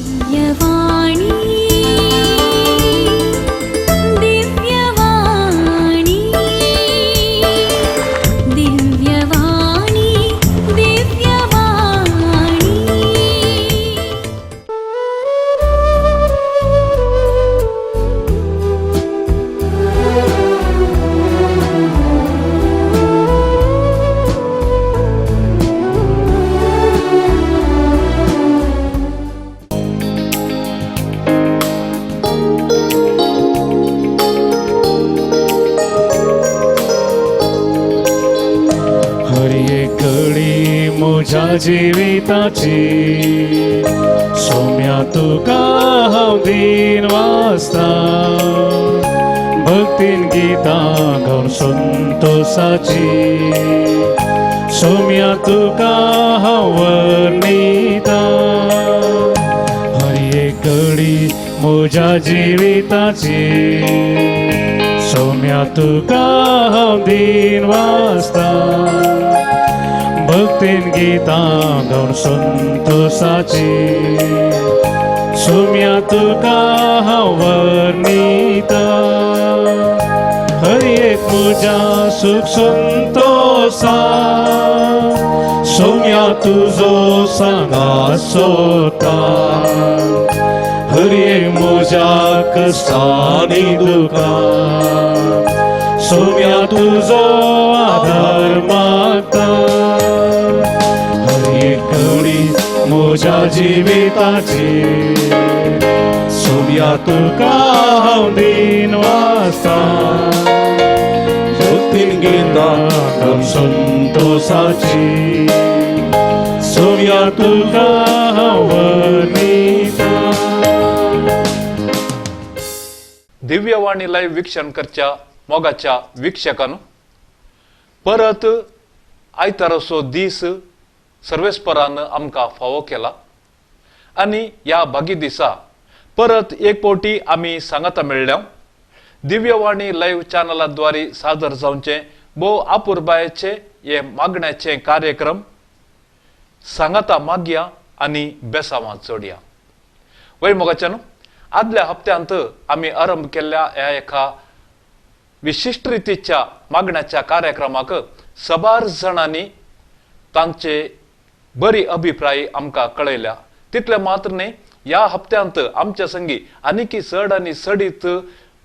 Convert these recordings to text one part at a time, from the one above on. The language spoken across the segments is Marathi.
दिव्यवाणी दिव्यवाणी दिव्यवाणी दिव्यवाणी म्हज्या जिविताची सोम्या तुका हांव दिन वाचता भक्तीन गितां गावन संतोषाची सोम्या तुका हांव वर्णिता हर एक घडी म्हज्या जिविताची सोम्या तुका हांव दिन वाचता भक्तीन गितां गावन संतोषाची सोम्या तुका हांव वर्णिता हर एक म्हज्या सुख संतोषा सोम्या तुजो सांगात सोदता हर एक म्हज्या कश्टांनी दुखां सोम्या तुजो आधार मागता म्हज्या जिविताची सोम्या तुका हांव दिन वाचता भक्तीन गितां गावन संतोषाची सोम्या तुका हांव वर्णिता. दिव्यवाणी लाईव्ह वीक्षण करच्या मोगाच्या वीक्षकांनो परत आयतारचो दीस सर्वेस्परान आमकां फावो केला आनी ह्या भागी दिसा परत एक फावटी आमी सांगाता मेळ्ळ्या दिव्यवाणी लाईव्ह चॅनलाद्वारे सादर जावचे भोव आपुरबायेचे हे मागण्याचे कार्यक्रम सांगाता मागया आनी बेसांवां जोडया. वय मोगाच्यानो आदल्या हप्त्यांत आमी आरंभ केल्ल्या ह्या एका विशिश्ट रितीच्या मागण्याच्या कार्यक्रमाक सबार जाणांनी तांचे बरी अभिप्राय आमकां कळयल्या. तितले मात्र न्ही ह्या हप्त्यांत आमच्या संगी आनीक चड आनी चडीत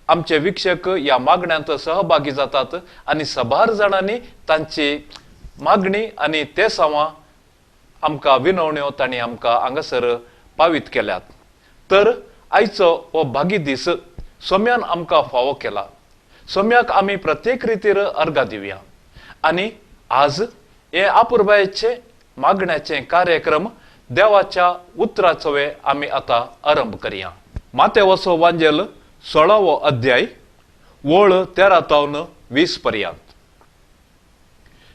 आमचे वीक्षक ह्या मागण्यांत सहभागी जातात आनी सबार जाणांनी तांची मागणी आनी ते सावां आमकां विनवण्यो तांणी आमकां हांगासर पावीत केल्यात. तर आयचो हो भागी दीस सोम्यान आमकां फावो केला. सोम्याक आमी प्रत्येक रितीर अर्घां दिवया आनी आज हे आपुरबायेचे मागण्याचे कार्यक्रम देवाच्या उतराचो आमी आतां आरंभ करया. मातेवाचो वांजेल 16वो अध्याय वळ 13 तावन 20 पर्यंत.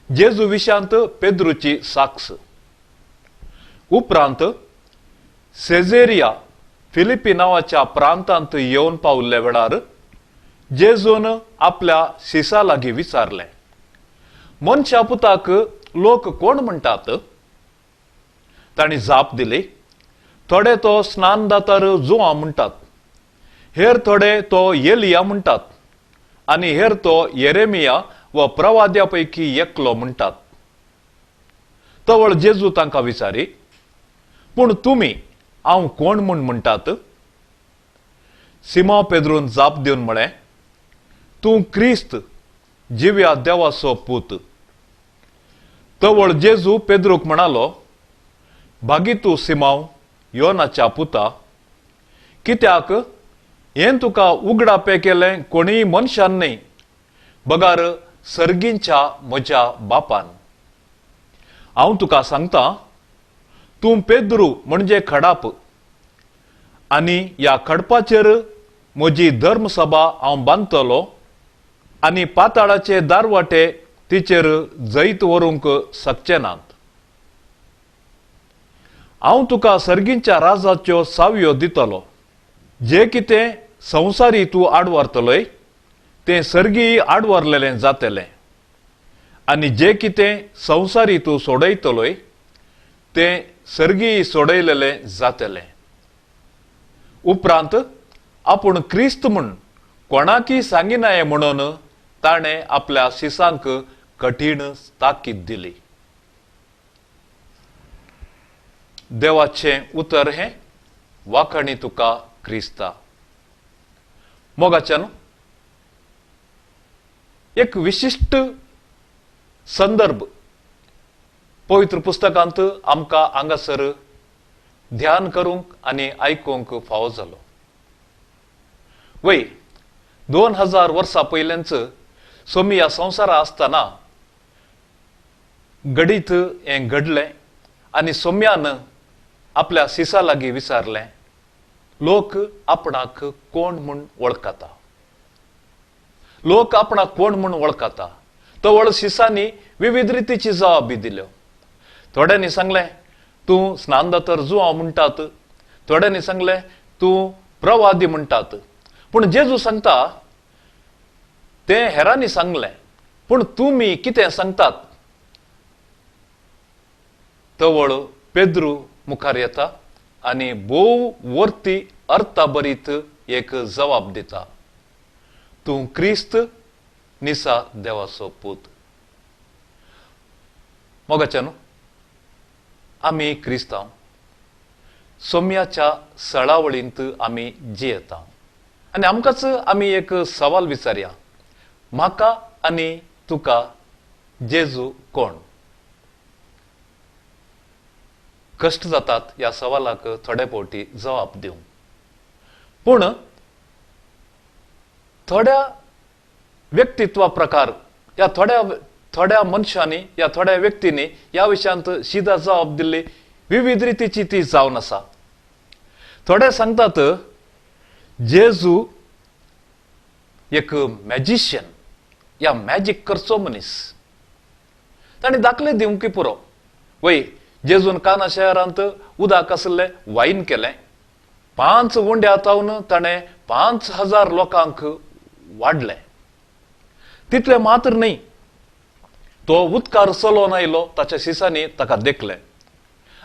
जेजू विशांत पेद्रूची साक्ष. उपरांत सेझेरिया फिलिपी नांवाच्या प्रांतांत येवन पावल्ल्या वेळार जेजून आपल्या शिसा लागीं विचारलें, मनशा पुताक लोक कोण म्हणटात? तांणी जाप दिली, थोडे तो स्नानदातार जोआ म्हणटात, हेर थोडे तो एलिया म्हणटात आनी हेर तो येरेमिया व प्रवाद्या पैकी एकलो म्हणटात. तवळ जेजू तांकां विचारी, पूण तुमी हांव कोण म्हूण म्हणटात? सिमो पेद्रून जाप दिवन म्हळें, तूं क्रिस्त जिव्या देवाचो पूत. तवळ जेजू पेद्रूक म्हणालो, भागी तूं सिमाव योनाच्या पुता, कित्याक हें तुका उगडापे केलें कोणीय मनशान न्ही, बगार सर्गींच्या म्हज्या बापान. हांव तुका सांगतां, तूं पेद्रू म्हणजे खडाप आनी ह्या खडपाचेर म्हजी धर्मसभा हांव बांदतलो आनी पाताळाचे दारवाटे तिचेर जैत व्हरूंक शकचे नात. हांव तुका सर्गींच्या राजाच्यो सावयो दितलो. जे कितें संवसारी तूं आडवरतलोय तें सर्गी आडवरलेलें जातलें आनी जे कितें संवसारी तूं सोडयतलोय तें सर्गी सोडयलेलें जातलें. उपरांत आपूण क्रिस्त म्हूण कोणाकी सांगिनाये म्हणून ताणें आपल्या शिसांक कठीण ताकीद दिली. देवाचें उतर हें वाखणी तुका क्रिस्ता. मोगाच्यान एक विशिष्ट संदर्भ पवित्र पुस्तकांत आमकां हांगासर ध्यान करूंक आनी आयकूंक फावो जालो. वय 2000 वर्सां पयलेंच सोमी ह्या संवसारा आसतना घडीत हें घडलें आनी सोम्यान आपल्या सिसा लागीं विचारलें, लोक आपणाक कोण म्हूण वळखता. लोक आपणाक कोण म्हूण वळखता. तो वळ शिसांनी विविध रितीची जबाबी दिल्यो. थोड्यांनी सांगलें तूं स्नानदातर जुआंव म्हणटात, थोड्यांनी सांगलें तूं प्रवादी म्हणटात. पूण जेजू सांगता तें हेरांनी सांगलें, पूण तुमी कितें सांगतात. तो वळ पेद्रू मुखार येता आनी भोव वर्ती अर्थाभरीत एक जबाब दिता, तूं क्रिस्त निसा देवाचो पूत. मोगाच्यान आमी क्रिस्तांव सोम्याच्या सळावळींत आमी जियेता आनी आमकांच आमी एक सवाल विचारया, म्हाका आनी तुका जेजू कोण. कश्ट जातात ह्या सवालाक थोडे फावटी जबाब दिवंक. पूण थोड्या व्यक्तित्वा प्रकार या थोड्या मनशांनी या थोड्या व्यक्तींनी ह्या विशयांत सिधा जबाब दिल्ली विविध रितीची ती जावन आसा. थोडे सांगतात जेजू एक मॅजिशियन या मॅजिक करचो मनीस. ताणें दाखले दिवंक पुरो. वय जेजून काना शहरांत उदक आसलें वाईन केलें. 5 उंड्या तावन ताणें 5000 लोकांक वाडलें. तितलें मात्र न्ही, तो उदकार चलोवन आयलो, ताच्या शिसांनी ताका देखलें.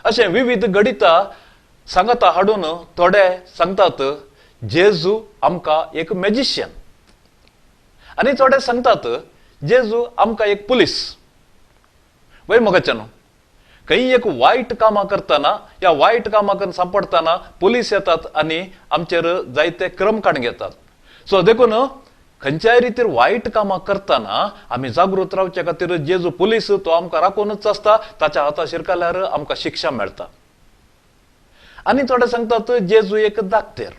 अशें विविध गणितां सांगता हाडून थोडे सांगतात जेजू आमकां एक मॅजिशियन आनी थोडे सांगतात जेजू आमकां एक पुलीस. वय मोगाच्यान खंय एक वायट कामां करतना या वायट कामाक सांपडतना पुलीस येतात आनी आमचेर जायते क्रमकाण घेतात. सो देखून खंयच्याय रितीर वायट कामां करतना आमी जागृत रावचे खातीर जेजू पुलीस तो आमकां राखूनच आसता. ताच्या हाता शिरकल्यार आमकां शिक्षा मेळटा. आनी थोडे सांगतात जेजू एक धाकटेर.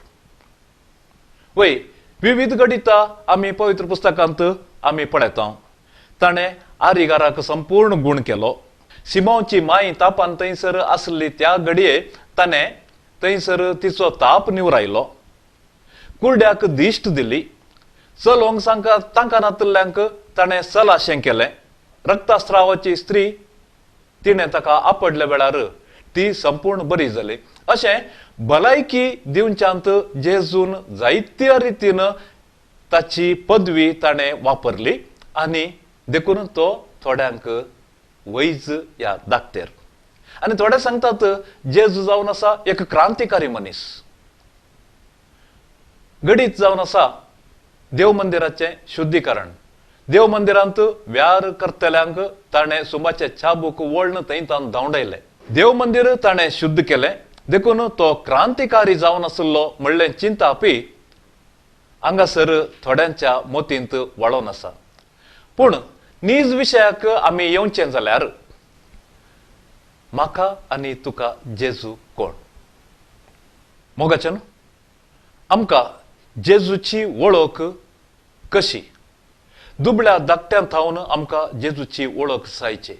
वय विविध गणितां आमी पवित्र पुस्तकांत आमी पळयता. ताणें आरिगाराक संपूर्ण गुण केलो. सिमोनची माय तापान थंयसर आसली त्या घडये ताणें थंयसर तिचो ताप निवरायलो. कुरड्याक दिश्ट दिली. चलोवंक तांकां नातल्ल्यांक ताणें चलाशें केलें. रक्तस्रावाची स्त्री तिणें ताका आपडल्या वेळार ती संपूर्ण बरी जाली. अशें भलायकी दिवच्यांत जेजून जायत्या रितीन ताची पदवी ताणें वापरली आनी देखून तो थोड्यांक वैज या धाकटेर. आनी थोडे सांगतात जेजू जावन आसा एक क्रांतिकारी मनीस. घडीत जावन आसा देव मंदिराचें शुद्धीकरण. देव मंदिरांत व्यार करतल्यांक ताणें सुमाचे चाबूक वळण थंय धांवडायलें. देव मंदिर ताणें शुद्ध केलें. देखून तो क्रांतिकारी जावन आसलो म्हणलें चिंतापी हांगासर थोड्यांच्या मोतींत वळोन आसा. पूण नीज विशयाक आमी येवचें जाल्यार म्हाका आनी तुका जेजू कोण. मोगाच्यान आमकां जेजूची वळख कशी. दुबळ्या धाकट्यान थावन आमकां जेजूची वळख जायची.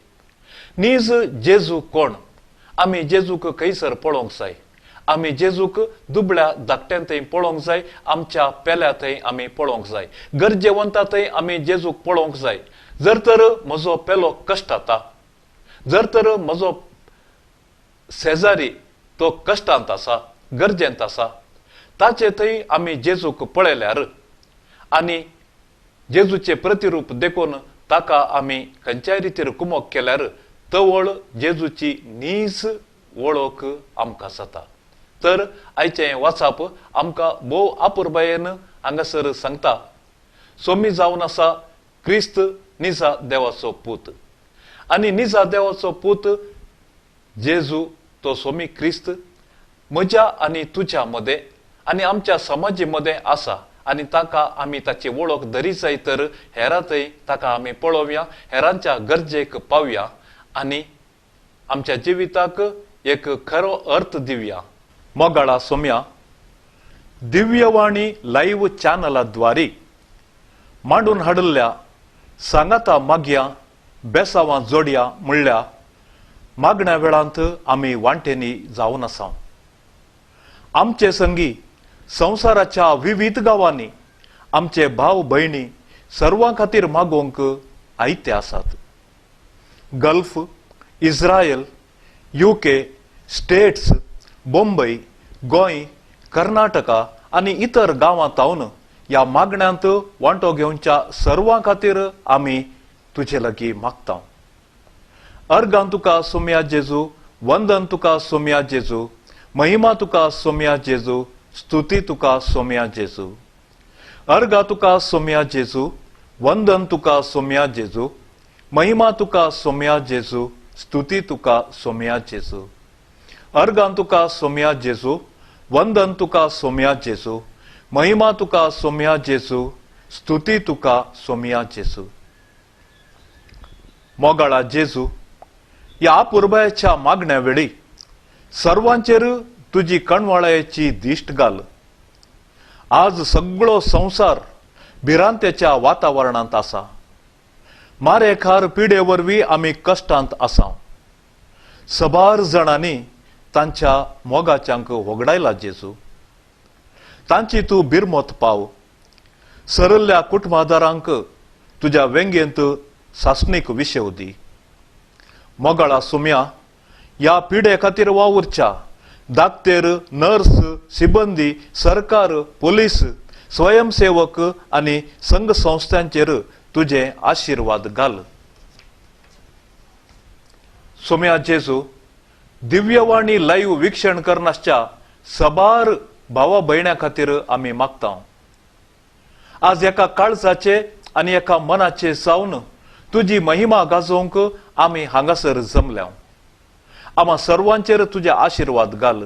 नीज जेजू कोण. आमी जेजूक खंयसर पळोवंक जाय. आमी जेजूक दुबळ्या धाकट्यान थंय पळोवंक जाय. आमच्या पेल्या थंय आमी पळोवंक जाय. गरजेवंता थंय आमी जेजूक पळोवंक जाय. जर तर म्हजो पेलो कश्टाता, जर तर म्हजो शेजारी तो कश्टांत आसा, गरजेंत आसा, ताचे थंय आमी जेजूक पळयल्यार आनी जेजूचे प्रतिरूप देखून ताका आमी खंयच्याय रितीर कुमोक केल्यार तवळ जेजूची नीज वळख आमकां जाता. तर आयचे वाचप आमकां भोव आपुरबायेन हांगासर सांगता सोमी जावन आसा क्रिस्त निजा देवाचो पूत आनी निजा देवाचो पूत जेजू तो सोमी क्रिस्त म्हज्या आनी तुज्या मदें आनी आमच्या समाजी मदें आसा आनी ताका आमी ताची वळख धरी जाय तर हेरांतय ताका आमी पळोवया हेरांच्या गरजेक पावया आनी आमच्या जिविताक एक खरो अर्थ दिवया. मोगाळा सोम्या दिव्यवाणी लाईव्ह चॅनलाद्वारे मांडून हाडल्या सांगाता मागया बेसावां जोडया म्हणल्या मागण्या वेळांत आमी वांटेनी जावन आसा. आमचे संगी संवसाराच्या विविध गांवांनी आमचे भाव भयणी सर्वां खातीर मागोवंक आयते आसात. Gulf, Israel, UK, states, Bombay, Goa, Karnataka आनी इतर गांवांतावन ह्या मागण्यांत वांटो घेवच्या सर्वां खातीर आमी तुजे लागीं मागता. अर्गां तुका सोम्या जेजू, वंदन तुका सोम्या जेजू, महिमा तुका सोम्या जेजू, स्तुती तुका सोम्या जेजू. अर्गा तुका सोम्या जेजू, वंदन तुका सोम्या जेजू, महिमा तुका सोम्या जेजू, स्तुती तुका सोम्या जेजू. अर्गां तुका सोम्या जेजू, वंदन तुका सोम्या जेजू, महिमा तुका सोम्या जेजू, स्तुती तुका सोम्या जेजू. मोगाळा जेजू ह्या आपुरबायेच्या मागण्या वेळी सर्वांचेर तुजी कणवाळायेची दिश्ट घाल. आज सगळो संवसार भिरांतेच्या वातावरणांत आसा. मारेखार पिडे वरवीं आमी कश्टांत आसा. सबार जाणांनी तांच्या मोगाच्यांक वगडायला जेजू. तांची तूं बिरमत पाव. सरल्ल्या कुटुंबादारांक तुज्या वेंगेंत सासणीक विशेव दी. मोगाळा सोम्या ह्या पिडे खातीर वावुरच्या दाक्तेर, नर्स, सिबंदी, सरकार, पोलीस, स्वयंसेवक आनी संघ संस्थांचेर तुजे आशीर्वाद घाल. सोम्या जेजू दिव्यवाणी लाईव्ह वीक्षण करनासच्या सबार भावा भयण्यां खातीर आमी मागता. आज एका काळजाचे आनी एका मनाचे जावन तुजी महिमा गाजोवंक आमी हांगासर जमल्या. आम्हा सर्वांचेर तुजे आशीर्वाद घाल.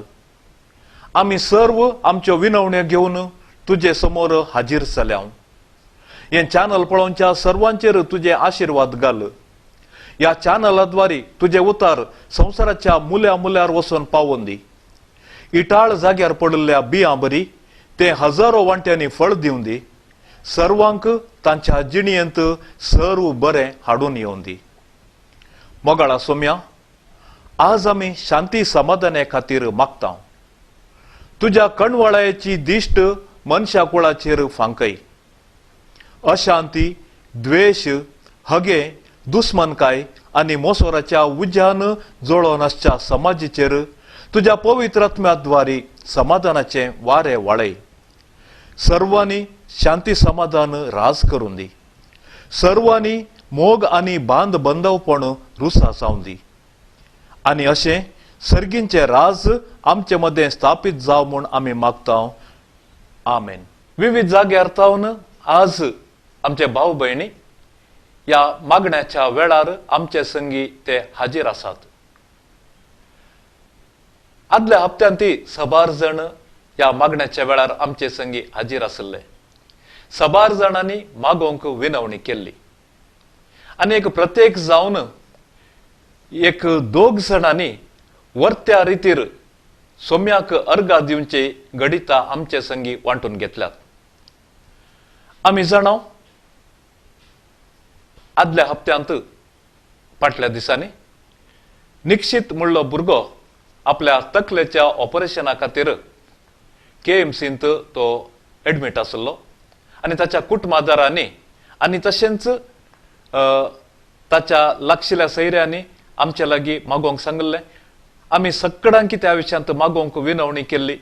आमी सर्व आमच्यो विनवण्यो घेवन तुजे समोर हाजीर जाल्या. हे चॅनल पळोवच्या सर्वांचेर तुजे आशीर्वाद घाल. ह्या चॅनलाद्वारे तुजे उतार संवसाराच्या मुल्या मुल्यार वचून पावोवन दी. इटाळ जाग्यार पडिल्ल्या बियां बरी ते हजारो वांट्यांनी फळ दिवन दी. सर्वांक तांच्या जिणयेंत सर्व बरें हाडून येवन दी. मोगाळा सोम्या आज आमी शांती समाधाना खातीर मागता. तुज्या कणवाळायेची दिश्ट मनशा कुळाचेर फांकय. अशांती, द्वेष, हगे, दुस्मनकाय आनी मोसोराच्या उज्यान जोळोन आसच्या समाजीचेर तुज्या पवित्र आत्म्याद्वारे समाधानाचे वारे वाळय. सर्वांनी शांती समाधान राज करून दी. सर्वांनी मोग आनी बांद बंदवपण रुसा जावन दी. आनी अशें सर्गींचे राज आमचे मदें स्थापीत जाव म्हूण आमी मागता. आमेन. विविध जाग्यार तावन आज आमचे भाव भयणी ह्या मागण्याच्या वेळार आमचे संगी ते हाजीर आसात. आदल्या हप्त्यांती सबार जण ह्या मागण्याच्या वेळार आमचे संगी हाजीर आसले. सबार जाणांनी मागोवंक विनवणी केल्ली आनी एक प्रत्येक जावन एक दोग जाणांनी वर्त्या रितीर सोम्याक अर्गा दिवचे घडिता आमचे संगी वांटून घेतल्यात. आमी जाणाव आदल्या हप्त्यांत फाटल्या दिसांनी निक्षित म्हणलो भुरगो आपल्या तकलेच्या ऑपरेशना खातीर KMCंत तो एडमीट आसलो आनी ताच्या कुटुंबादारांनी आनी तशेंच ताच्या लागशिल्ल्या सैऱ्यांनी आमचे लागीं मागोवंक सांगलें. आमी सगळ्यांक त्या विशयांत मागोवंक विनवणी केल्ली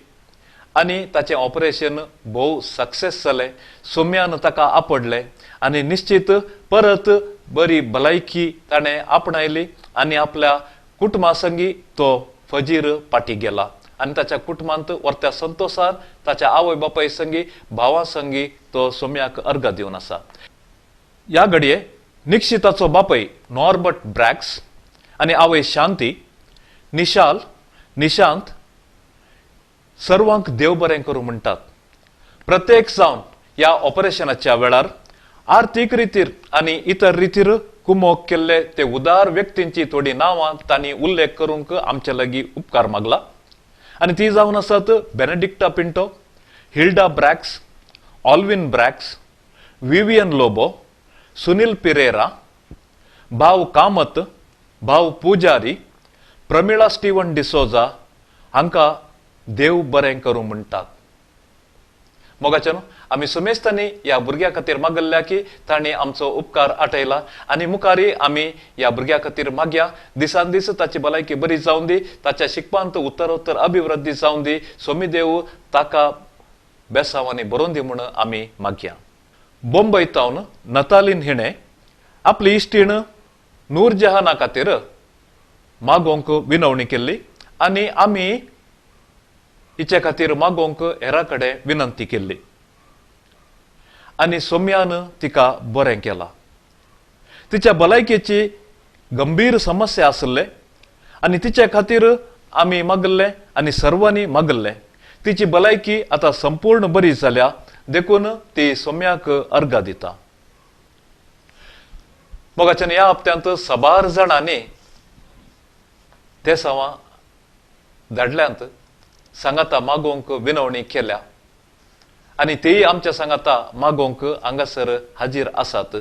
आनी ताचें ऑपरेशन भोव सक्सेस जालें. सोम्यान ताका आपडलें आनी निश्चित परत बरी भलायकी ताणें आपणायली आनी आपल्या कुटुंबा संगी तो फजीर पाटी गेला. आणि ताच्या कुटुंबांत वर्त्या संतोषान ताच्या आवय बापाय संगी भावां संगी तो सोम्याक अर्घ दिवन आसा. या घडये निक्षिताचो बापय नॉर्बर्ट ब्रॅक्स आणि आवय शांती निशांत सर्वांक देव बरें करूं म्हणटात. प्रत्येक जावन या ऑपरेशनाच्या वेळार आर्थीक रितीर आणि इतर रितीर कुमोक केल्ले ते उदार व्यक्तींची थोडी नांवां तांणी उल्लेख करूंक आमच्या लागीं उपकार मागला. आणि ती जावन आसात बेनेडिक्टा पिंटो, हिल्डा ब्रॅक्स, ऑल्विन ब्रॅक्स, विवियन लोबो, सुनील पिरेरा, भाव कामत, भाव पुजारी, प्रमिळा स्टीवन डिसोजा हांकां देव बरें करूं म्हणटात. मोगाच्यान आमी सुमेस्तांनी या भुरग्या खातीर मागल्ल्या की तांणी आमचो उपकार आटयला आनी मुखारी आमी या भुरग्या खातीर मागया. दिसान दीस ताची भलायकी बरी जावन दी, ताच्या शिकपांत उत्तरोत्तर अभिवृद्धी जावन दी. सोमी देव ताका बेसांवांनी बरोवन दी म्हूण आमी मागया. बोंबयतावन नतालीन हिणें आपली इश्टीण नूरजहाना खातीर मागोवंक विनवणी केल्ली आनी आमी हिचे खातीर मागोवंक हेरा कडेन विनंती केल्ली आनी सोम्यान तिका बरें केलां. तिच्या भलायकेची गंभीर समस्या आसले आनी तिचे खातीर आमी मागल्ले आनी सर्वांनी मागल्ले. तिची भलायकी आतां संपूर्ण बरी जाल्या देखून ती सोम्याक अर्घ दिता. मोगाच्यान ह्या हप्त्यांत साबार जाणांनी ते सावा धाडल्यांत सांगाता मागोवंक विनवणी केल्या आणि तेही आमच्या सांगाता मागोवंक हांगासर हाजीर आसात.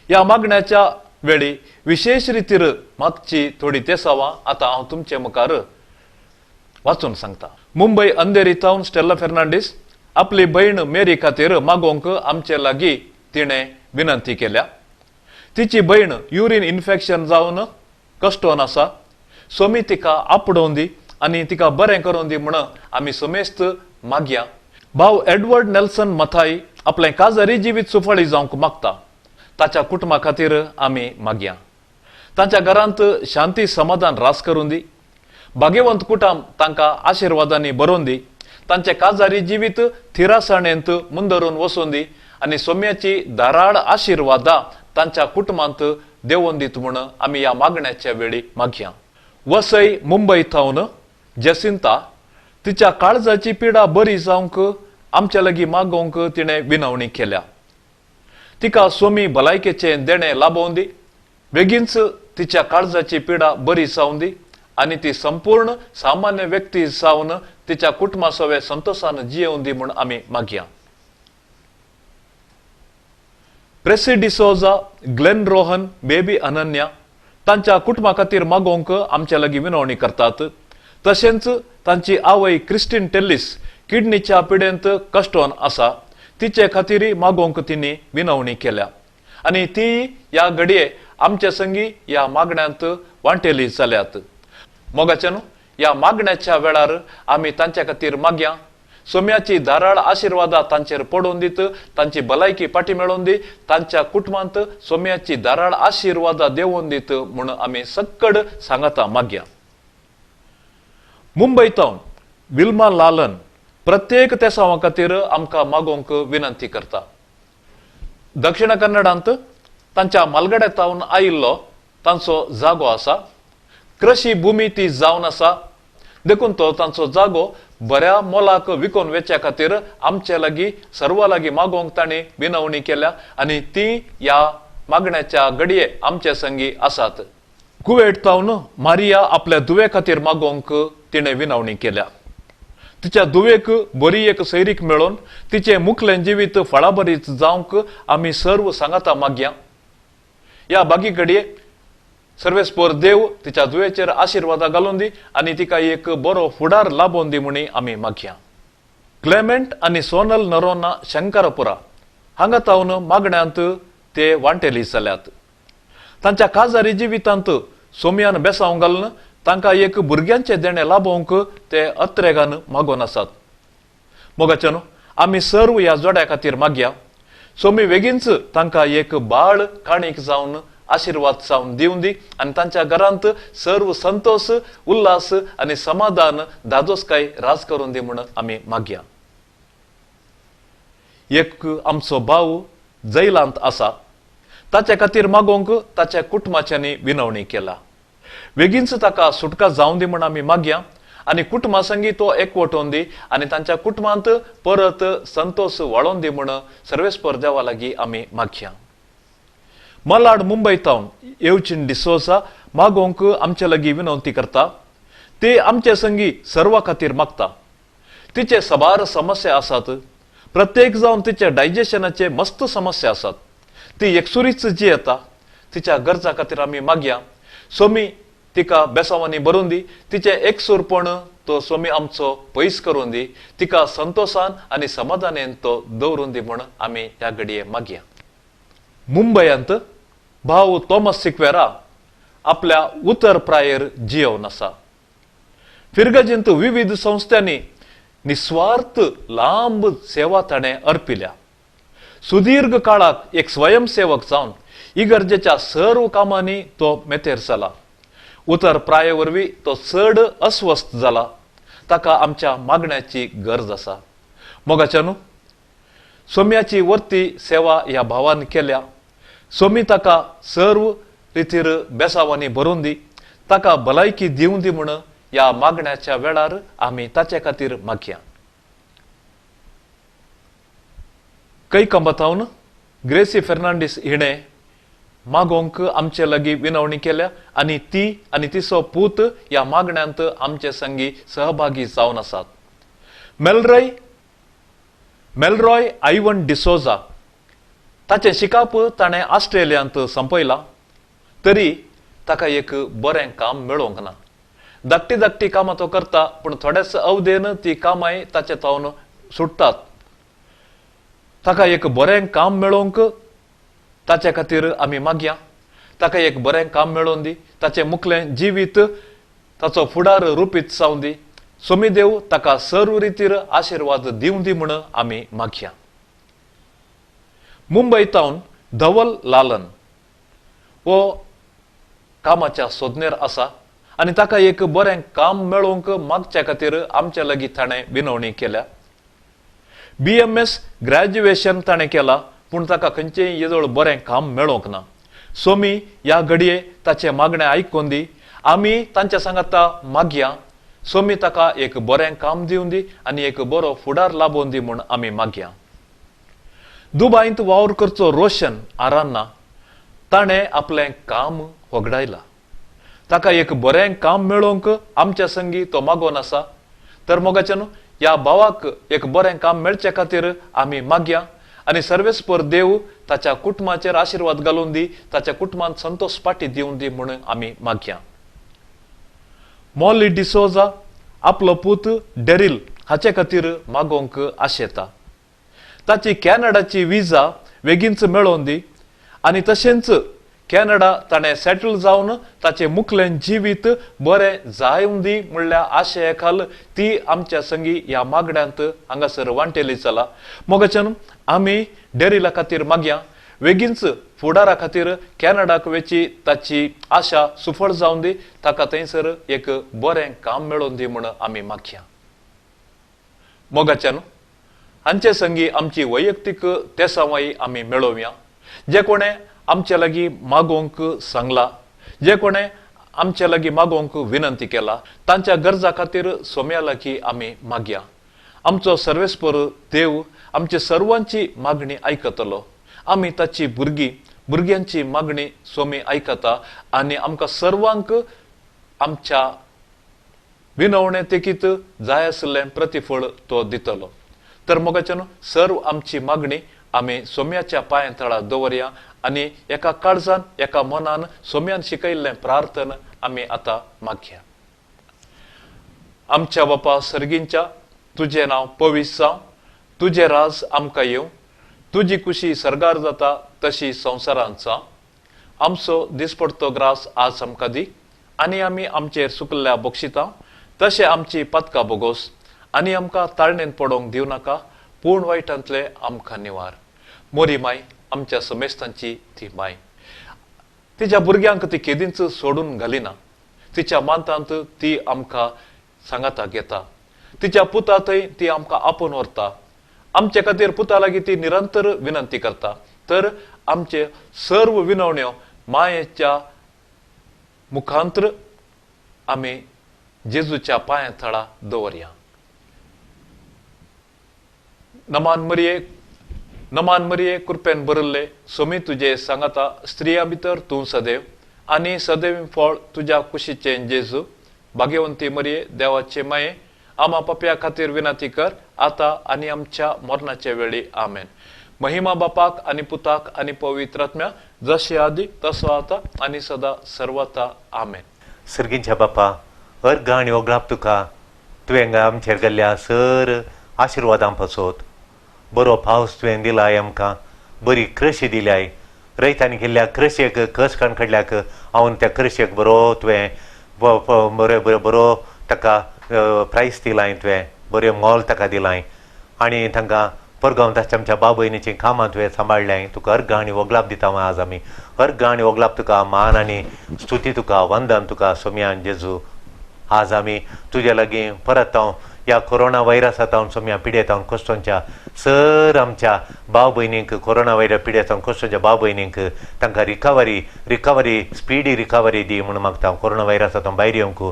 या मागण्याच्या वेळी विशेष रितीर मागची थोडी तेसावां आतां हांव तुमचे मुखार वाचून सांगता. मुंबय अंधेरीतावन स्टेला फेर्नांडीस आपली भयण मेरी खातीर मागोवंक आमचे लागीं तिणें विनंती केल्या. तिची भयण युरीन इन्फेक्शन जावन कश्टोन आसा. सोमी तिका आपडोवन दी आनी तिका बरें करून दी म्हण आमी सोमेस्त मागया. भाव एडवर्ड नेल्सन मथाई आपलें काजारी जिवीत सुफळी जावंक मागता. ताच्या कुटुंबा खातीर आमी मागया. तांच्या घरांत शांती समाधान रास करून दी. भाग्यवंत कुटुंब तांकां आशिर्वादांनी भरोवन दी. तांचे काजारी जिवीत थिरासणेंत मुंदरून वचून दी आनी सोम्याची धाराळ आशिर्वादां तांच्या कुटुंबांत देंवोवन दीत म्हूण आमी ह्या मागण्याच्या वेळी मागया. वसई मुंबयतावन जसिंता तिच्या काळजाची पिडा बरी जावंक आमच्या लागीं मागोवंक तिणें विनवणी केल्या. तिका सोमी भलायकेचें देणें लाबोवन दी. बेगीनच तिच्या काळजाची पिडा बरी जावन दी आनी ती संपूर्ण सामान्य व्यक्ती जावन तिच्या कुटुंबा सवे संतोषान जियेवन दी म्हूण आमी मागया. प्रेसी डिसोजा, ग्लेन रोहन, बेबी अनन्या तांच्या कुटुंबा खातीर मागोवंक आमच्या लागीं विनवणी करतात. तशेंच तांची आवय क्रिस्टीन टेल्लिस किडनीच्या पिडेंत कश्टोन आसा. तिचे खातीर मागोवंक तिणी विनवणी केल्या आनी ती ह्या घडये आमचे संगी ह्या मागण्यांत वांटेली जाल्यात. मोगाच्यान ह्या मागण्याच्या वेळार आमी तांच्या खातीर मागया. सोम्याची धाराळ आशिर्वादां तांचेर पडोवन दीत. तांची भलायकी पाटी मेळोवन दी. तांच्या कुटुंबांत सोम्याची धाराळ आशिर्वादां देंवोवन दीत म्हूण आमी सक्कड सांगाता मागया. मुंबयतावन विल्मा लालन प्रत्येक तेसावा खातीर आमकां मागोवंक विनंती करता. दक्षिण कन्नडांत तांच्या मालगड्यातावन आयिल्लो तांचो जागो आसा. कृशी भुमी ती जावन आसा देखून तो तांचो जागो बऱ्या मोलाक विकोन वेच्या खातीर आमचे लागीं सर्वा लागीं मागोवंक तांणी विनवणी केल्या आनी ती ह्या मागण्याच्या घडये आमचे संगी आसात. कुवेटावन मारिया आपल्या दुवे खातीर मागोवंक तिणें विनवणी केल्या. तिच्या दुवेक बरी एक सैरीक मेळोवन तिचे मुखलें जिवीत फळाबरीत जावंक आमी सर्व सांगाता मागया. ह्या बागी घडये सर्वेस्पोर देव तिच्या दुयेचेर आशिर्वादां घालून दी आनी तिका एक बरो फुडार लाबोवन दी म्हूण आमी मागया. क्लेमेंट आनी सोनल नरोना शंकरपुरा हांगा तावन मागण्यांत ते वांटेली जाल्यात. तांच्या काजारी जिवितांत सोम्यान बेसांव घालून तांकां एक भुरग्यांचे देणें लाबोवंक ते अत्रेगान मागोवन आसात. मोगाच्यान आमी सर्व ह्या जोड्या खातीर मागया. सोमी बेगीनच तांकां एक बाळ काणीक जावन आशीर्वाद जावन दिवन दी आणि तांच्या घरांत सर्व संतोष उल्हास आणि समाधान दादोसकाय राज करून दी म्हणून आम्ही मागया. एक आमचो भाऊ जैलांत आसा, ताचे खातीर मागोंक ताच्या कुटुंबाच्यांनी विनवणी केला. बेगीनच ताका सुटका जावन दी म्हणून आम्ही मागया आणि कुटुंबा संगी तो एकवटोवन दी आणि तांच्या कुटुंबांत परत संतोष वाळोवन दी म्हणून सर्वेस्पर देवा लागीं आम्ही मागया. मलाड मुंबई तावन येवचिन डिसोजा मागोंक आमचे लागीं विनंती करता. ते आमचे संगी सर्वा खातीर मागता. तिचे सबार समस्या आसात. प्रत्येक जावन तिच्या डायजेशनाचे मस्त समस्या आसात. ती एकसुरीच जी येता. तिच्या गरजा खातीर आम्ही मागया. सोमी तिका बेसावांनी भरून दी. तिचे एकसूरपण तो सोमी आमचो पयस करून दी. तिका संतोषान आणि समाधानान तो दवरून दी म्हणून आम्ही ह्या घडये मागया. मुंबयांत भाऊ थॉमस सिक्वेरा आपल्या उतर प्रायर जियोवन आसा. फिरगजींत विविध संस्थांनी निस्वार्थ लांब सेवा ताणें अर्पिल्या. सुदीर्घ काळाक एक स्वयंसेवक जावन इगर्जेच्या सर्व कामांनी तो मेतेर जाला. उतर प्राये वरवीं तो चड अस्वस्थ जाला. ताका आमच्या मागण्याची गरज आसा. मोगाच्यानू सोम्याची वर्ती सेवा ह्या भावान केल्या. सोमी ताका सर्व रितीर बेसावांनी भरून दी. ताका भलायकी दिवं दी म्हणून या मागण्याच्या वेळार आम्ही ताचे खातीर मागया. कैकंबतावन ग्रेसी फेर्नांडीस हिणे मागोंक आमचे लागीं विनवणी केल्या आणि ती आणि तिचो पूत या मागण्यांत आमचे संगी सहभागी जावन आसात. मेलरॉय आयवन डिसोजा ताचे शिकाप ताणें ऑस्ट्रेलियांत संपयला. तरी ताका एक बरें काम मेळोंक ना. धाकटी कामां तो करता, पूण थोड्याच अवधेन ती कामांय ताचे तावन सुट्टात. ताका एक बरें काम मेळोंक ताचे खातीर आमी मागया. ताका एक बरें काम मेळोवन दी. ताचें मुखलें जिवीत ताचो फुडार रुपीत जावन दी. सोमी देव ताका सर्व रितीर आशीर्वाद दिवं दी म्हणून आमी मागया. मुंबय तावन धवल लालन हो कामाच्या सोदनेर आसा आणि ताका एक बरें काम मेळोवंक मागच्या खातीर आमच्या लागीं ताणें विनवणी केल्या. BMS ग्रॅज्युएशन ताणें केला, पूण ताका खंयचेय येदोळ बरें काम मेळोवंक ना. सोमी ह्या घडये ताचे मागणें आयकून दी. आमी तांच्या सांगाता मागया. सोमी ताका एक बरें काम दिवन दी आनी एक बरो फुडार लाबोवन दी म्हूण आमी मागया. दुबायंत वावर करचो रोशन आरान्ना ताणें आपलें काम वगडायला. ताका एक बरें काम मेळोवंक आमच्या संगी तो मागोन आसा. तर मोगाच्यान ह्या भावाक एक बरें काम मेळचे खातीर आमी मागया आनी सर्वेस्पर देव ताच्या कुटुंबाचेर आशीर्वाद घालून दी. ताच्या कुटुंबांत संतोष पाटी दिवन दी म्हणून आमी मागया. मॉली डिसोजा आपलो पूत डेरिल हाचे खातीर मागोवंक आशेता. ताची कॅनडाची विजा बेगीनच मेळोवन दी आनी तशेंच कॅनडा ताणें सेटल जावन ताचें मुखलें जिवीत बरें जावन दी म्हणल्या आशये खाल ती आमच्या संगी ह्या मागण्यांत हांगासर वांटेली चला. मोगाच्यान आमी डेरिला खातीर मागया. बेगीनच फुडारा खातीर कॅनडाक वेची ताची आशा सुफळ जावन दी. ताका थंयसर एक बरें काम मेळोवन दी म्हूण आमी मागया. मोगाच्यान हांचे संगी आमची वैयक्तीक तेसावाई आमी मेळोवया. जे कोणें आमचे लागीं मागोवंक सांगला, जे कोणें आमचे लागीं मागोवंक विनंती केला, तांच्या गरजा खातीर सोम्या लागीं आमी मागया. आमचो सर्वेस्पर देव आमचे सर्वांची मागणी आयकतलो. आमी ताची भुरग्यांची मागणी सोमी आयकता आनी आमकां सर्वांक आमच्या विनवणे तेकीत जाय आसलें प्रतिफळ तो दितलो. तर मोगाच्यान सर्व आमची मागणी आमी सोम्याच्या पांया तळा दवरया आनी एका काळजान एका मनान सोम्यान शिकयल्लें प्रार्थन आमी आतां मागया. आमच्या बापा सर्गींच्या, तुजें नांव पवित्र जावं. तुजें राज आमकां येवं. तुजी कुशी सरगार जाता तशी संवसारांत जावं. आमचो दिसपडटो ग्रास आज आमकां दी आनी आमी आमचेर सुकल्ल्या बक्षिता तशें आमची पदकां बोगोस आनी आमकां ताळणेन पडोवंक दिव नाका, पूण वायटांतले आमकां निवार. मोरी माय आमच्या समेस्तांची ती माय. तिच्या भुरग्यांक ती केदींच सोडून घालिना. तिच्या मांतांत ती आमकां सांगाता घेता. तिच्या पुतांतय ती आमकां आपोवन व्हरता. आमचे खातीर पुता लागीं ती निरंतर विनंती करता. तर आमचे सर्व विनवण्यो मायेच्या मुखांतर आमी जेजूच्या पांया थळा दवरया. नमान मरिये कृपेन भरिल्ले सोमी तुजे सांगाता स्त्रिया भितर तूं सदैव आनी सदैव फळ तुज्या कुशीचे जेजू. भाग्यवंती मरिये देवाचे माये आम्हा पप्या खातीर विनंती कर आता आनी आमच्या मरणाचे वेळी आमेन. महिमा बापाक आनी पुताक आनी पवित्र आत्म्या जशे आदी तसो आता आनी सदा सर्वता आमेन. सर्गींच्या बापा अर्घ आनी ओगलाप तुका तुवें आमचेर घाल्ल्या सर आशिर्वादां पासोत. बरो पावस तुवें दिलाय आमकां, बरी कृशी दिल्याय. रैतांनी केल्ल्या कृशेक कस काडल्याक हांव त्या कृशेक बरो तुवें बरो ताका प्रायस दिलाय. तुवें बरें मोल ताका दिलाय आनी तांकां परगांव आमच्या बाब भयणीचीं कामां तुवें सांबाळल्याय. तुका अर्घ आनी ओगलाप दिता आज आमी. अर्घ आनी ओगलाप तुका मान आनी स्तुती तुका वंदन तुका सोम्यान जेजू. आज आमी तुजे लागीं परत हांव ह्या कोरोना व्हायरसांत सोम्या पिडेतावन कोश्टोंच्या सर आमच्या भाव भयणींक कोरोना व्हायरस पिडेतावन कोश्टोंच्या भाव भयणींक तांकां रिकवरी स्पीडी रिकवरी दी म्हूण मागता. कोरोना व्हायरसांत भायर येवंक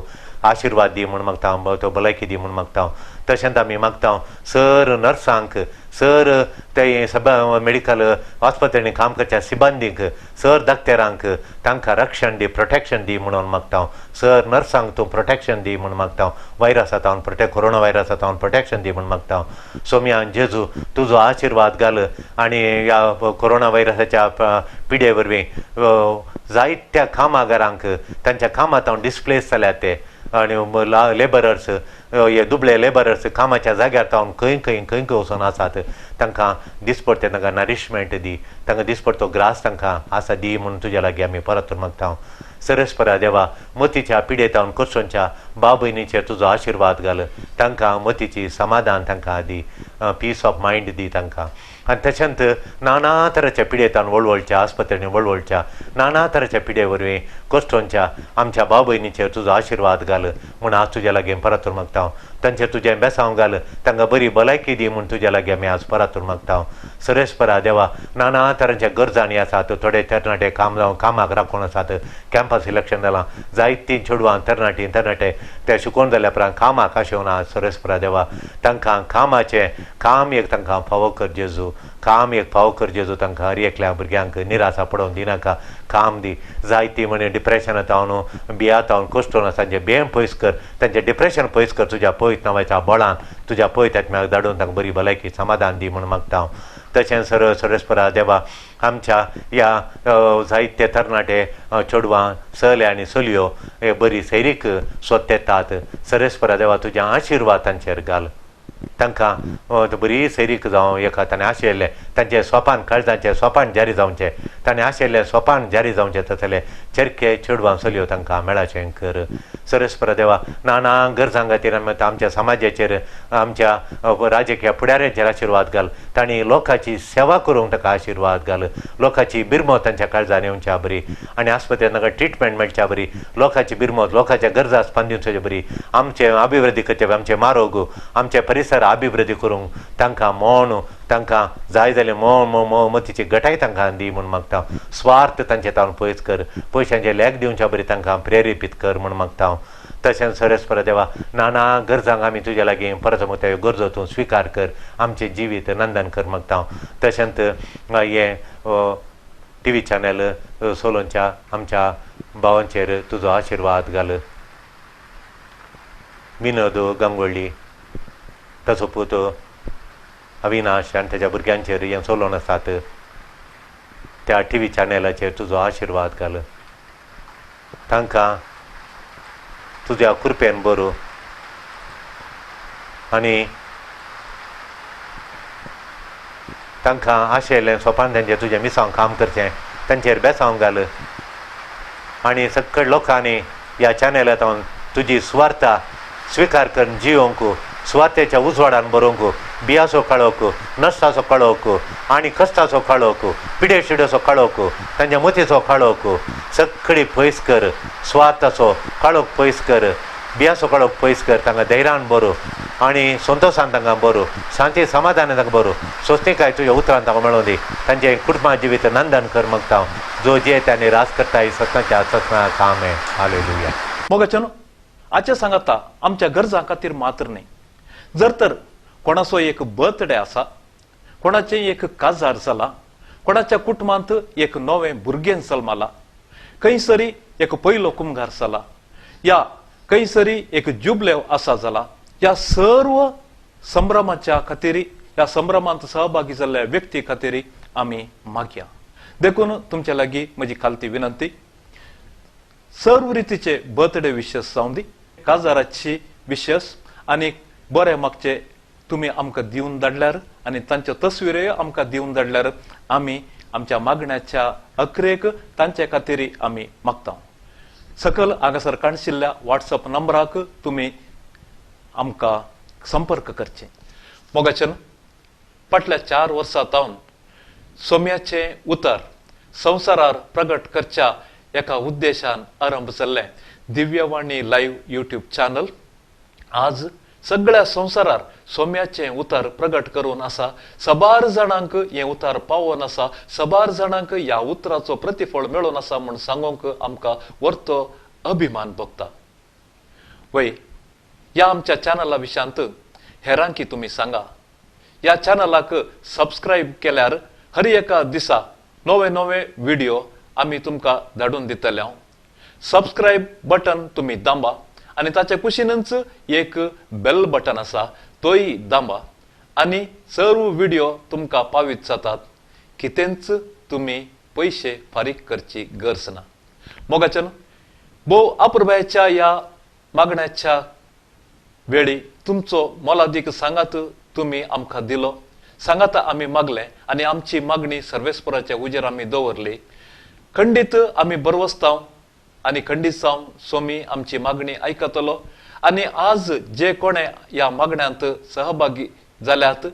आशिर्वाद दी म्हूण मागता. तो भलायकी दी म्हूण मागता. तशेंच आमी मागता सर नर्सांक, सर ते सगळ्या मेडिकल हॉस्पिटलांनी काम करच्या सिबांदीक, सर दाक्तेरांक तांकां रक्षण दी, प्रोटेक्शन दी म्हणून मागता. सर नर्सांक तूं प्रोटेक्शन दी म्हूण मागता. व्हायरसांत कोरोना व्हायरसांत प्रोटेक्शन दी म्हूण मागता. सोम्यान जेजू तुजो आशिर्वाद घाल आनी ह्या कोरोना व्हायरसाच्या पिडे वरवीं जायत्या कामागारांक तांच्या कामांत डिस्प्लेस जाल्यात ते आनी लेबरर्स हे दुबळे लेबरर्स कामाच्या जाग्यार तावन खंय वचून आसात तांकां दिसपडटे तांकां नरिशमेंट दी, तांकां दिसपडटो ग्रास तांकां आसा दी म्हणून तुज्या लागीं आमी परत मागता. सरस्परा देवा मतीच्या पिडेतावन कोश्टोंच्या भाव भयणीचेर तुजो आशिर्वाद घाल. तांकां मतीची समाधान तांकां दी, पीस ऑफ मायंड दी तांकां. आनी तशेंच नाना तराच्या पिडेतान वळवळच्या आस्पत्रेनी वळवळच्या नाना तराच्या पिडे वरवीं कोश्टोंच्या आमच्या भाव भयणीचेर तुजो आशिर्वाद घाल म्हूण आज तुज्या लागीं परत मागता. तांचेर तुजें बेसांव घाल, तांकां बरी भलायकी दी म्हूण तुज्या लागीं आमी आज परत मागता. सरेस्परा देवा नाना तरांच्या गरजांनी आसात. थोडे तरणाटे कामाक राखून आसात. कॅम्पस सिलेक्शन जालां, जायतीं चेडवां तरणाटे ते शिकून जाल्या उपरांत कामाक आशेवना. सरेस्परा देवा तांकां काम एक तांकां फावो कर जेजू. काम एक फावो कर जेजू. तांकां हर एकल्या भुरग्यांक निराशा पडोवन दिनाका. काम दी. जायतीं म्हणे डिप्रेशनांत हांव बियात हांव कोश्टोन आसा तांचें बेम पयस कर, तांचें डिप्रेशन पयस कर तुज्या पयत नांवाच्या बळान तुज्या पयत आत्म्याक धाडून तांकां बरी भलायकी समाधान दी म्हूण मागता. तशेंच सरेस्परा देवा आमच्या ह्या जायते तरणाटे चेडवां चले आनी चलयो हे बरी सैरीक सोत्तेतात. सरेस्परा देवा तुज्या आशिर्वाद तांचेर घाल. तांकां बरी सैरीक जावं एका ताणें आशिल्लें तांचे सोपान काळजांचे सोपान जारी जावचें, ताणें आशिल्लें सोपान जारी जावचें तसलें चेडके चेडवां चलयो तांकां मेळचें कर. सरस्परा देवा नाना गरजां खातीर आमच्या समाजाचेर आमच्या राजकीय फुडाऱ्यांचेर आशिर्वाद घाल. तांणी लोकांची सेवा करूंक ताका आशिर्वाद घाल. लोकांची बिरमत तांच्या काळजान येवच्या बरी आनी आस्पत्रेंत तांकां ट्रिटमेंट मेळच्या बरी. लोकांची बिरमत लोकांच्या गरजा स्पंदिवचे बरी. आमचे अभिवृद्धी करचे, आमचे मारोग, आमचे परिसर अभिवृद्धी करूंक तांकां मोण तांकां जाय जाल्यार मतीची गटाय तांकां दी म्हूण मागता. स्वार्थ तांचे तावन पयस कर. पयशांचे लेख दिवच्या बरी तांकां प्रेरित कर म्हूण मागता. तशेंच सरस्परा देवा नाना गरजांक आमी तुज्या लागीं परत त्या गरजो तूं स्विकार कर. आमचें जिवीत नंदन कर मागता. तशेंच हे TV चॅनल सोलोनच्या आमच्या भावांचेर तुजो आशिर्वाद घाल. विनोद गांगुळी ताचो पूत अविनाश आनी ताच्या भुरग्यांचेर हें सोलोन आसात त्या TV चॅनलाचेर तुजो आशिर्वाद घाल. तांकां तुज्या कृपेन बरो आनी तांकां आशिल्लें सोपान तांचें तुजें मिसांव काम करचें तांचेर बेसांव घाल. आनी सकयल लोकांनी ह्या चॅनलांत तुजी स्वार्था स्विकार करून जियोंक स्वात्याच्या उजवाडान बरोवंक बियासो काळोवक नश्टाचो काळोवक आनी कश्टाचो काळोवक पिडे शिडेचो काळोवक तांच्या मतीचो काळोवक सगळी पयस कर स्वाताचो काळोख पयस कर बियासो काळोख पयस कर तांकां धैर्यान बरो आनी संतोशान तांकां बरो शांती समाधानान तांकां बरो स्वस्तिकाय तुज्या उतरान तांकां मेळोवन दी तांचे कुटुंबा जिवीत नंदन कर मागता जो जे तांणी रास करता सत्नाच्या सत्ना काम आहे हालेलुया. मोगाच्यानो आजच्या सांगाता आमच्या गरजा खातीर मात्र न्ही जर तर कोणाचो एक बर्थडे आसा कोणाचें एक काजार जाला कोणाच्या कुटुंबांत एक नवें भुरगें जल्माला खंयसरी एक पयलो कुमगार जाला या खंयसरी एक जुबलेव आसा जाला या सर्व संभ्रमाच्या खातीर या संभ्रमांत सहभागी जाल्ल्या व्यक्ती खातीर आमी मागया. देखून तुमच्या लागीं म्हजी खालती विनंती सर्व रितीचे बर्थडे विशेस जावं दी काजाराची विशेस आनी बरे मागचे तुमी आमकां दिवन धाडल्यार आनी तांच्यो तस्विऱ्योय आमकां दिवन धाडल्यार आमी आमच्या मागण्याच्या अखरेक तांचे खातीर आमी मागता. सकल हांगासर काणशिल्ल्या व्हॉट्सअप नंबराक तुमी आमकां संपर्क करचे. मोगाच्यान फाटल्या 4 वर्सां तावन सोम्याचें उतर संवसारार प्रगट करच्या एका उद्देशान आरंभ जाल्लें दिव्यवाणी लाईव्ह यूट्यूब चॅनल आज सगळ्या संवसारार सोम्याचें उतर प्रगट करून आसा. सबार जाणांक हें उतर पावोन आसा सबार जाणांक ह्या उतराचो प्रतिफळ मेळोन आसा म्हूण सांगूंक आमकां वर्तो अभिमान भोगता. वय ह्या आमच्या चॅनला विशयांत हेरांकी तुमी सांगा. ह्या चॅनलाक सबस्क्रायब केल्यार हर एका दिसा नवे नवे व्हिडिओ आमी तुमकां धाडून दितले. सबस्क्रायब बटन तुमी दांबा आनी ताच्या कुशीनच एक बेल बटन आसा तोय दांबा आनी सर्व व्हिडिओ तुमकां पावीत जातात. कितेंच तुमी पयशे फारीक करची गरज ना. मोगाच्यान भोव अपुरबायेच्या ह्या मागण्याच्या वेळी तुमचो मोलादीक सांगात तुमी आमकां दिलो सांगात आमी मागले आनी आमची मागणी सर्वेस्पराच्या उजेर आमी दवरली. खंडीत आमी बरवस्तांव आनी खंडीत जावन सोमी आमची मागणी आयकतलो आनी आज जे कोणे ह्या मागण्यांत सहभागी जाल्यात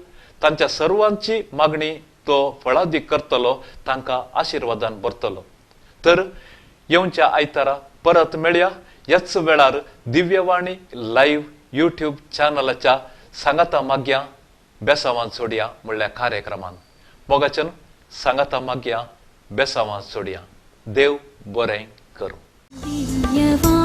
तांच्या सर्वांची मागणी तो फळादीक करतलो तांकां आशिर्वादान भरतलो. तर येवच्या आयतारा परत मेळया ह्याच वेळार दिव्यवाणी लाईव्ह यूट्यूब चॅनलाच्या सांगाता मागया बेसांवां सोडया म्हणल्या कार्यक्रमान. मोगाच्यान सांगाता मागया बेसांवां सोडया. देव बरें करूं. दिव्यवाणी